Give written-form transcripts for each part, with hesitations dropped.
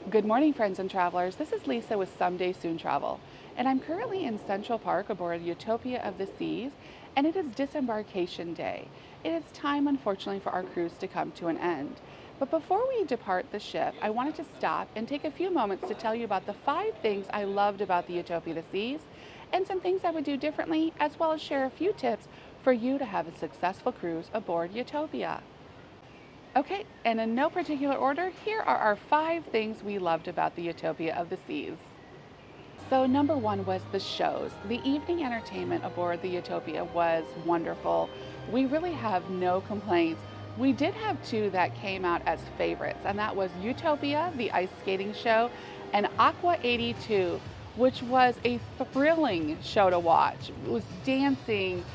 Good morning, friends and travelers. This is Lisa with Someday Soon Travel, and I'm currently in Central Park aboard Utopia of the Seas, and it is disembarkation day. It is time, unfortunately, for our cruise to come to an end. But before we depart the ship, I wanted to stop and take a few moments to tell you about the 5 things I loved about the Utopia of the Seas, and some things I would do differently, as well as share a few tips for you to have a successful cruise aboard Utopia. Okay, and in no particular order, here are our 5 things we loved about the Utopia of the Seas. So, number one was the shows. The evening entertainment aboard the Utopia was wonderful. We really have no complaints. We did have two that came out as favorites, and that was Utopia, the ice skating show, and Aqua 82, which was a thrilling show to watch. It was dancing,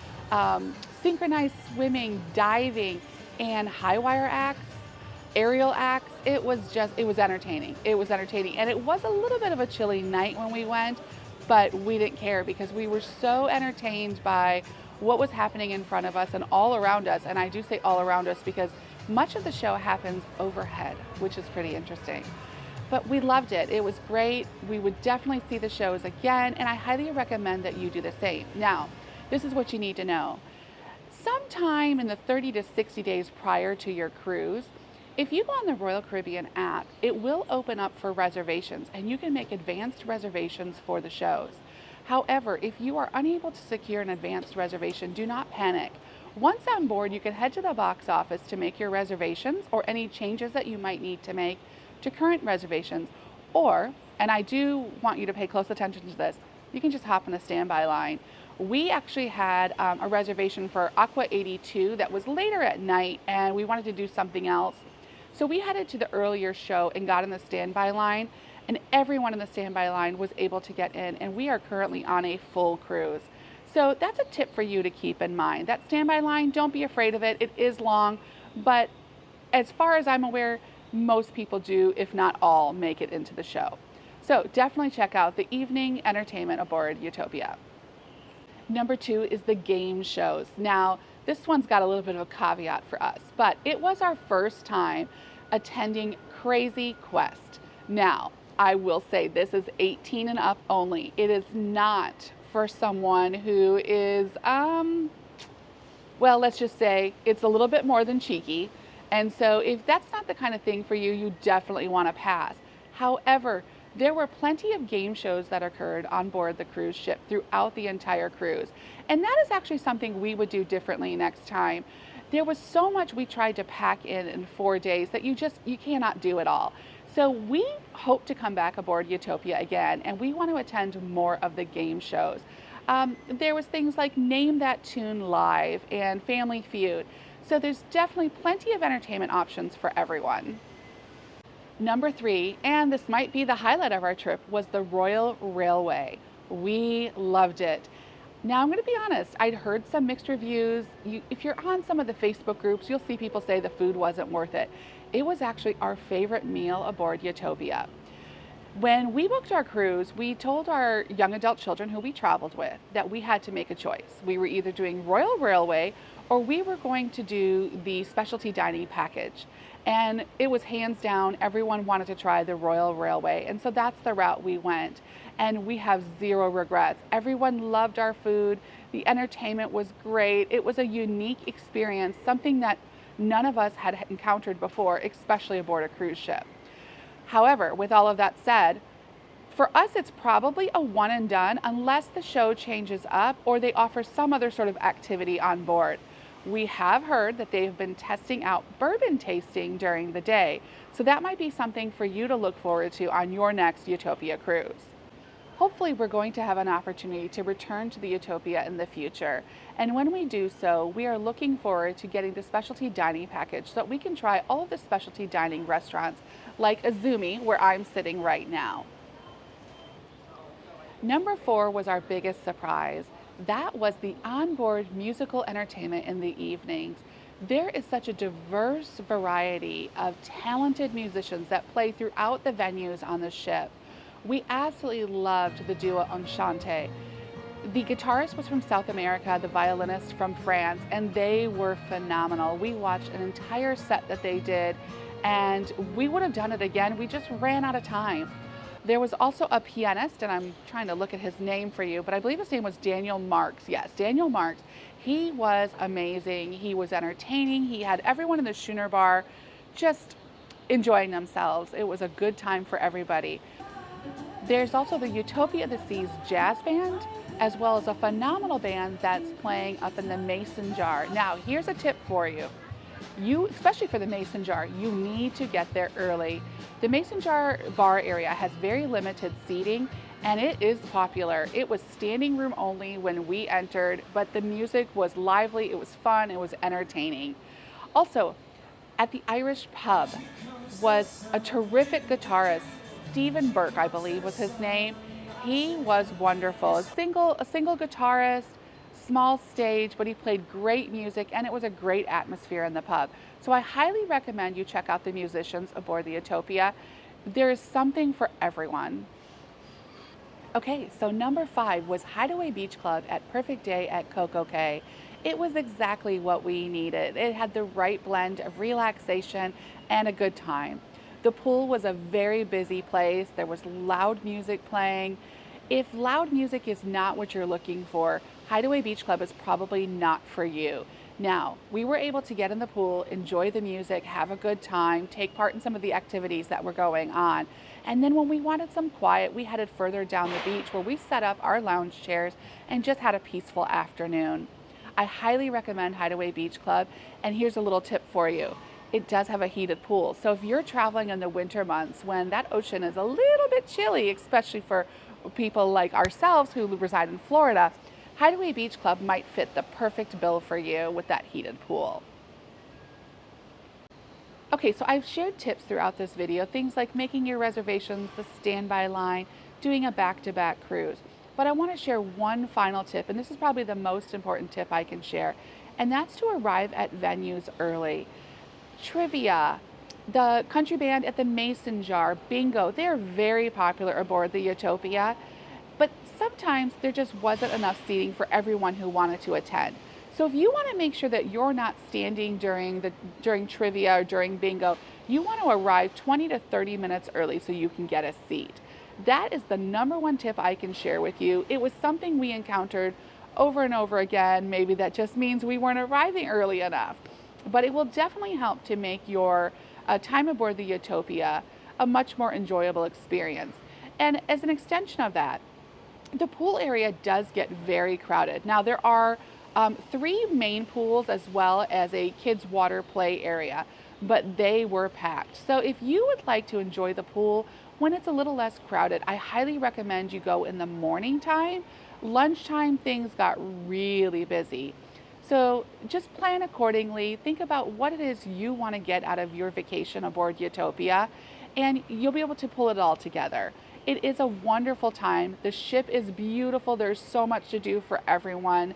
synchronized swimming, diving, and high wire acts, aerial acts. It was entertaining. It was entertaining. And it was a little bit of a chilly night when we went, but we didn't care because we were so entertained by what was happening in front of us and all around us. And I do say all around us because much of the show happens overhead, which is pretty interesting. But we loved it. It was great. We would definitely see the shows again, and I highly recommend that you do the same. Now, this is what you need to know. Sometime in the 30 to 60 days prior to your cruise, if you go on the Royal Caribbean app, it will open up for reservations and you can make advanced reservations for the shows. However, if you are unable to secure an advanced reservation, do not panic. Once on board, you can head to the box office to make your reservations or any changes that you might need to make to current reservations. Or, and I do want you to pay close attention to this, you can just hop on the standby line. We actually had a reservation for Aqua 82 that was later at night, and we wanted to do something else. So we headed to the earlier show and got in the standby line, and everyone in the standby line was able to get in, and we are currently on a full cruise. So that's a tip for you to keep in mind. That standby line, don't be afraid of it. It is long, but as far as I'm aware, most people do, if not all, make it into the show. So definitely check out the evening entertainment aboard Utopia. Number two is the game shows. Now, this one's got a little bit of a caveat for us, but it was our first time attending Crazy Quest. Now, I will say this is 18 and up only. It is not for someone who is, well, let's just say it's a little bit more than cheeky. And so if that's not the kind of thing for you, you definitely want to pass. However, there were plenty of game shows that occurred on board the cruise ship throughout the entire cruise. And that is actually something we would do differently next time. There was so much we tried to pack in 4 days that you cannot do it all. So we hope to come back aboard Utopia again, and we want to attend more of the game shows. There was things like Name That Tune Live and Family Feud. So there's definitely plenty of entertainment options for everyone. Number 3, and this might be the highlight of our trip, was the Royal Railway. We loved it. Now, I'm going to be honest, I'd heard some mixed reviews. If you're on some of the Facebook groups, you'll see people say the food wasn't worth it. It was actually our favorite meal aboard Utopia. When we booked our cruise, we told our young adult children who we traveled with that we had to make a choice. We were either doing Royal Railway or we were going to do the specialty dining package. And it was hands down, everyone wanted to try the Royal Railway. And so that's the route we went. And we have zero regrets. Everyone loved our food. The entertainment was great. It was a unique experience, something that none of us had encountered before, especially aboard a cruise ship. However, with all of that said, for us, it's probably a one and done unless the show changes up or they offer some other sort of activity on board. We have heard that they've been testing out bourbon tasting during the day, so that might be something for you to look forward to on your next Utopia cruise. Hopefully, we're going to have an opportunity to return to the Utopia in the future, and when we do so, we are looking forward to getting the specialty dining package so that we can try all of the specialty dining restaurants like Azumi, where I'm sitting right now. Number 4 was our biggest surprise. That was the onboard musical entertainment in the evenings. There is such a diverse variety of talented musicians that play throughout the venues on the ship. We absolutely loved the duo Enchante. The guitarist was from South America, the violinist from France, and they were phenomenal. We watched an entire set that they did, and we would have done it again. We just ran out of time. There was also a pianist, and I'm trying to look at his name for you, but I believe his name was Daniel Marks. Yes, Daniel Marks. He was amazing. He was entertaining. He had everyone in the Schooner Bar just enjoying themselves. It was a good time for everybody. There's also the Utopia of the Seas Jazz Band, as well as a phenomenal band that's playing up in the Mason Jar. Now, here's a tip for you. Especially for the Mason Jar, you need to get there early. The Mason Jar bar area has very limited seating, and it is popular. It was standing room only when we entered, but the music was lively, it was fun, it was entertaining. Also, at the Irish Pub was a terrific guitarist. Stephen Burke, I believe was his name. He was wonderful. A single guitarist, small stage, but he played great music, and it was a great atmosphere in the pub. So I highly recommend you check out the musicians aboard the Utopia. There is something for everyone. Okay, so number 5 was Hideaway Beach Club at Perfect Day at Coco Cay. It was exactly what we needed. It had the right blend of relaxation and a good time. The pool was a very busy place. There was loud music playing. If loud music is not what you're looking for, Hideaway Beach Club is probably not for you. Now, we were able to get in the pool, enjoy the music, have a good time, take part in some of the activities that were going on. And then when we wanted some quiet, we headed further down the beach where we set up our lounge chairs and just had a peaceful afternoon. I highly recommend Hideaway Beach Club, and here's a little tip for you. It does have a heated pool. So if you're traveling in the winter months when that ocean is a little bit chilly, especially for people like ourselves who reside in Florida, Hideaway Beach Club might fit the perfect bill for you with that heated pool. Okay, so I've shared tips throughout this video, things like making your reservations, the standby line, doing a back-to-back cruise. But I want to share one final tip, and this is probably the most important tip I can share, and that's to arrive at venues early. Trivia, the country band at the Mason Jar, bingo, they're very popular aboard the Utopia, but sometimes there just wasn't enough seating for everyone who wanted to attend. So if you want to make sure that you're not standing during trivia or during bingo, you want to arrive 20 to 30 minutes early so you can get a seat. That is the number one tip I can share with you. It was something we encountered over and over again. Maybe that just means we weren't arriving early enough. But it will definitely help to make your time aboard the Utopia a much more enjoyable experience. And as an extension of that, the pool area does get very crowded. Now there are 3 main pools as well as a kids water play area, but they were packed. So if you would like to enjoy the pool when it's a little less crowded, I highly recommend you go in the morning time. Lunchtime, things got really busy. So just plan accordingly. Think about what it is you want to get out of your vacation aboard Utopia, and you'll be able to pull it all together. It is a wonderful time. The ship is beautiful. There's so much to do for everyone,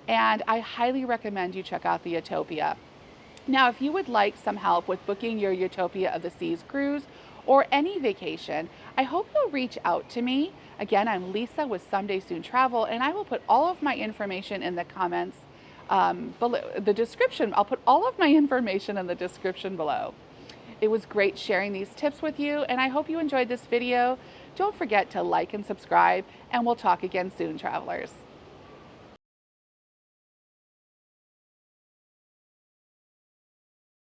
and I highly recommend you check out the Utopia. Now, if you would like some help with booking your Utopia of the Seas cruise or any vacation, I hope you'll reach out to me. Again, I'm Lisa with Someday Soon Travel, and I will put all of my information in the comments below the description. I'll put all of my information in the description below. It was great sharing these tips with you, and I hope you enjoyed this video. Don't forget to like and subscribe, and we'll talk again soon, travelers.